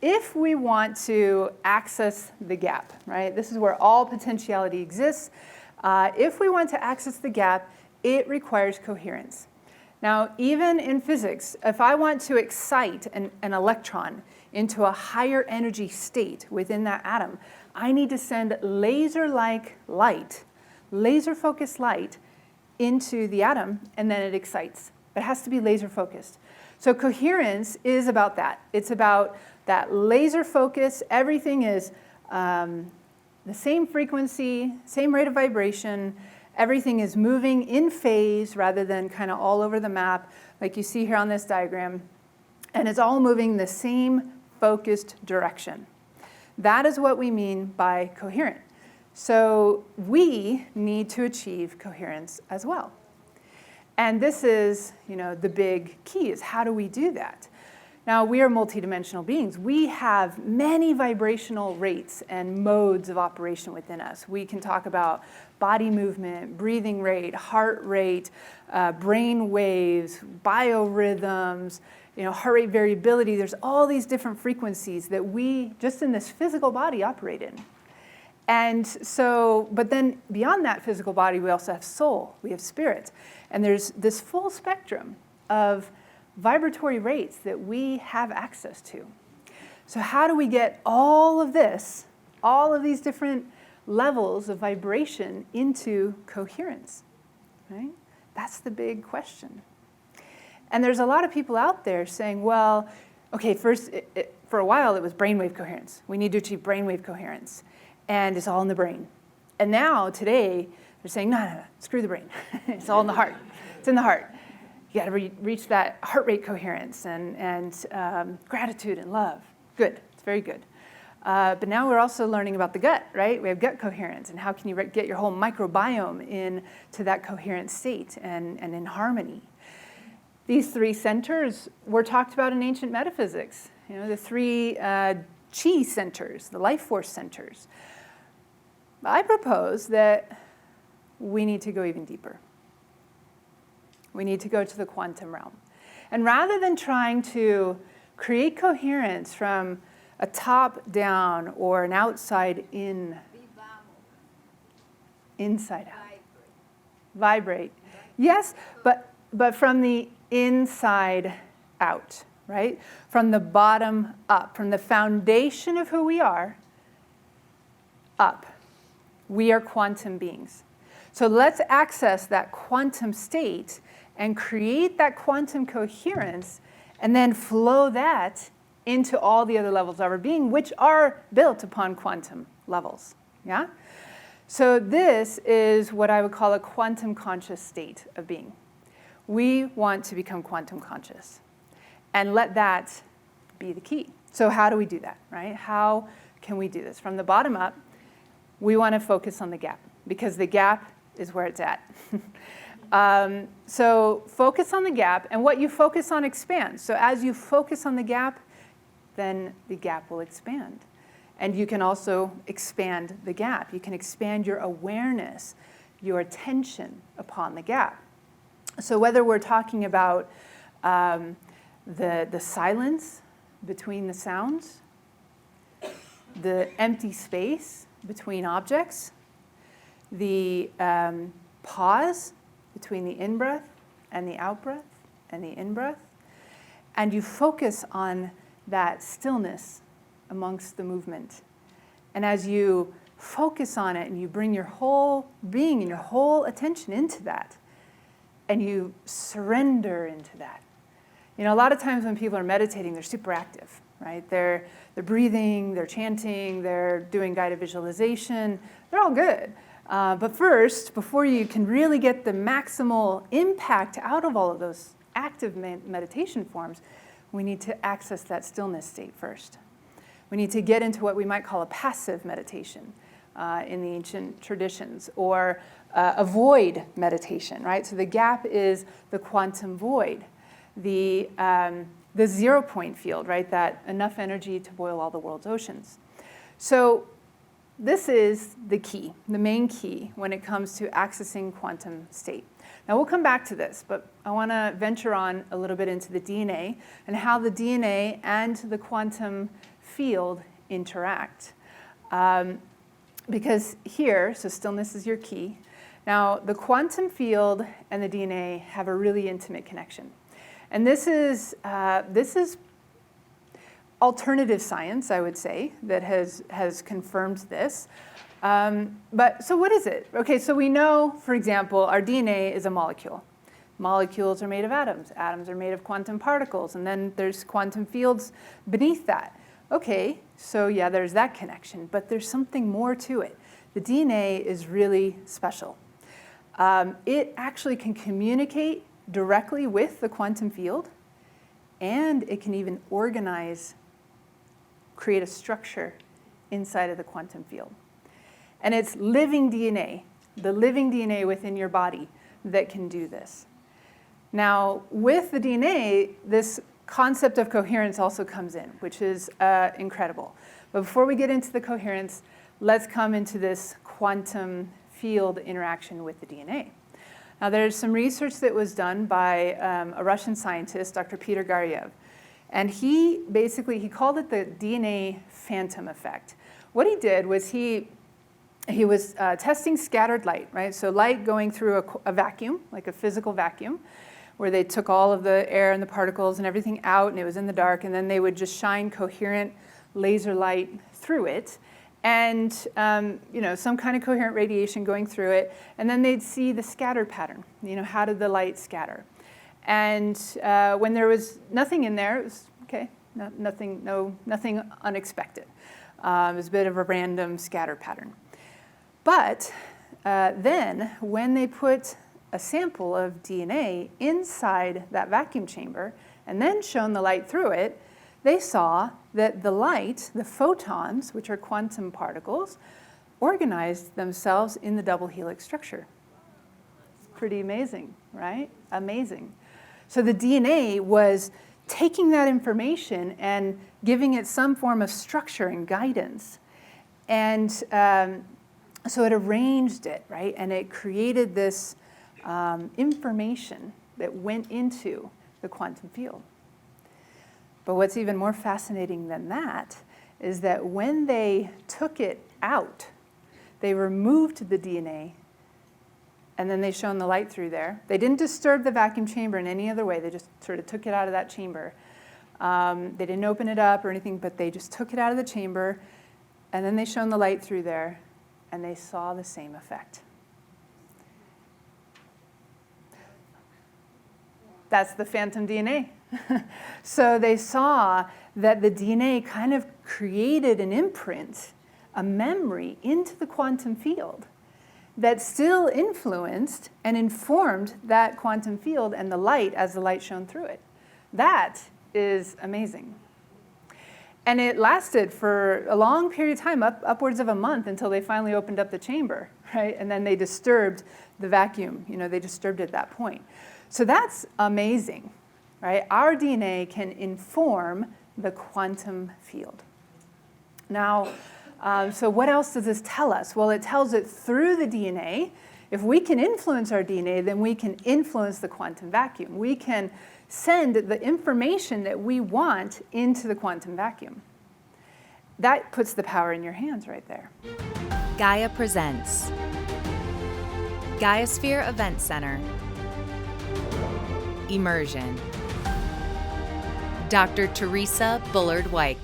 if we want to access the gap, right? This is where all potentiality exists. If we want to access the gap, it requires coherence. Now, even in physics, if I want to excite an electron into a higher energy state within that atom, I need to send laser-like light, laser-focused light, into the atom, and then it excites. It has to be laser-focused. So coherence is about that. It's about that laser focus. Everything is the same frequency, same rate of vibration. Everything is moving in phase rather than kind of all over the map, like you see here on this diagram. And it's all moving the same focused direction. That is what we mean by coherent. So we need to achieve coherence as well. And this is, the big key is how do we do that? Now, we are multidimensional beings. We have many vibrational rates and modes of operation within us. We can talk about body movement, breathing rate, heart rate, brain waves, biorhythms, heart rate variability. There's all these different frequencies that we, just in this physical body, operate in. And so, but then beyond that physical body, we also have soul, we have spirit. And there's this full spectrum of vibratory rates that we have access to. So how do we get all of this, all of these different levels of vibration into coherence, right? That's the big question. And there's a lot of people out there saying, well, okay, first, for a while it was brainwave coherence. We need to achieve brainwave coherence. And it's all in the brain. And now, today, they're saying, no, screw the brain. It's all in the heart. It's in the heart. You got to reach that heart rate coherence and gratitude and love. Good. It's very good. But now we're also learning about the gut, right? We have gut coherence, and how can you get your whole microbiome into that coherent state and in harmony. These three centers were talked about in ancient metaphysics. The three chi centers, the life force centers. I propose that we need to go even deeper. We need to go to the quantum realm. And rather than trying to create coherence from a top-down or an outside-in, inside-out. Vibrate. Yes, but from the inside out, right? From the bottom up, from the foundation of who we are, up. We are quantum beings. So let's access that quantum state and create that quantum coherence and then flow that into all the other levels of our being, which are built upon quantum levels. Yeah? So this is what I would call a quantum conscious state of being. We want to become quantum conscious and let that be the key. So how do we do that, right? How can we do this? From the bottom up, we want to focus on the gap because the gap is where it's at. So focus on the gap, and what you focus on expands. So as you focus on the gap, then the gap will expand. And you can also expand the gap. You can expand your awareness, your attention upon the gap. So whether we're talking about the silence between the sounds, the empty space between objects, the pause between the in-breath and the out-breath and the in-breath, and you focus on that stillness amongst the movement. And as you focus on it and you bring your whole being and your whole attention into that, and you surrender into that. A lot of times when people are meditating, they're super active, right? They're breathing, they're chanting, they're doing guided visualization. They're all good. But first, before you can really get the maximal impact out of all of those active meditation forms, we need to access that stillness state first. We need to get into what we might call a passive meditation in the ancient traditions, or a void meditation, right? So the gap is the quantum void, the 0 point field, right? That enough energy to boil all the world's oceans. So this is the key, the main key when it comes to accessing quantum state. Now we'll come back to this, but I want to venture on a little bit into the DNA and how the DNA and the quantum field interact. Because here, so stillness is your key. Now, the quantum field and the DNA have a really intimate connection. And this is alternative science, I would say, that has confirmed this. But so what is it? Okay, so we know, for example, our DNA is a molecule. Molecules are made of atoms. Atoms are made of quantum particles, and then there's quantum fields beneath that. Okay, so yeah, there's that connection, but there's something more to it. The DNA is really special. It actually can communicate directly with the quantum field, and it can even create a structure inside of the quantum field. And it's living DNA, the living DNA within your body, that can do this. Now, with the DNA, this concept of coherence also comes in, which is incredible. But before we get into the coherence, let's come into this quantum field interaction with the DNA. Now, there's some research that was done by a Russian scientist, Dr. Peter Garyev. And he called it the DNA phantom effect. What he did was he was testing scattered light, right? So light going through a vacuum, like a physical vacuum, where they took all of the air and the particles and everything out, and it was in the dark, and then they would just shine coherent laser light through it, and some kind of coherent radiation going through it, and then they'd see the scatter pattern. How did the light scatter? And when there was nothing in there, it was okay, nothing unexpected. It was a bit of a random scatter pattern. But then when they put a sample of DNA inside that vacuum chamber and then shone the light through it, they saw that the light, the photons, which are quantum particles, organized themselves in the double helix structure. It's pretty amazing, right? Amazing. So the DNA was taking that information and giving it some form of structure and guidance. And so it arranged it, right? And it created this information that went into the quantum field. But what's even more fascinating than that is that when they took it out, they removed the DNA, and then they shone the light through there. They didn't disturb the vacuum chamber in any other way. They just sort of took it out of that chamber. They didn't open it up or anything, but they just took it out of the chamber, and then they shone the light through there, and they saw the same effect. That's the phantom DNA. So they saw that the DNA kind of created an imprint, a memory into the quantum field that still influenced and informed that quantum field and the light as the light shone through it. That is amazing. And it lasted for a long period of time, upwards of a month, until they finally opened up the chamber, right? And then they disturbed the vacuum. They disturbed it at that point. So that's amazing, right? Our DNA can inform the quantum field. Now, so what else does this tell us? Well, it tells it through the DNA. If we can influence our DNA, then we can influence the quantum vacuum. We can send the information that we want into the quantum vacuum. That puts the power in your hands right there. Gaia presents Gaiasphere Event Center. Immersion. Dr. Teresa Bullard-Wyke.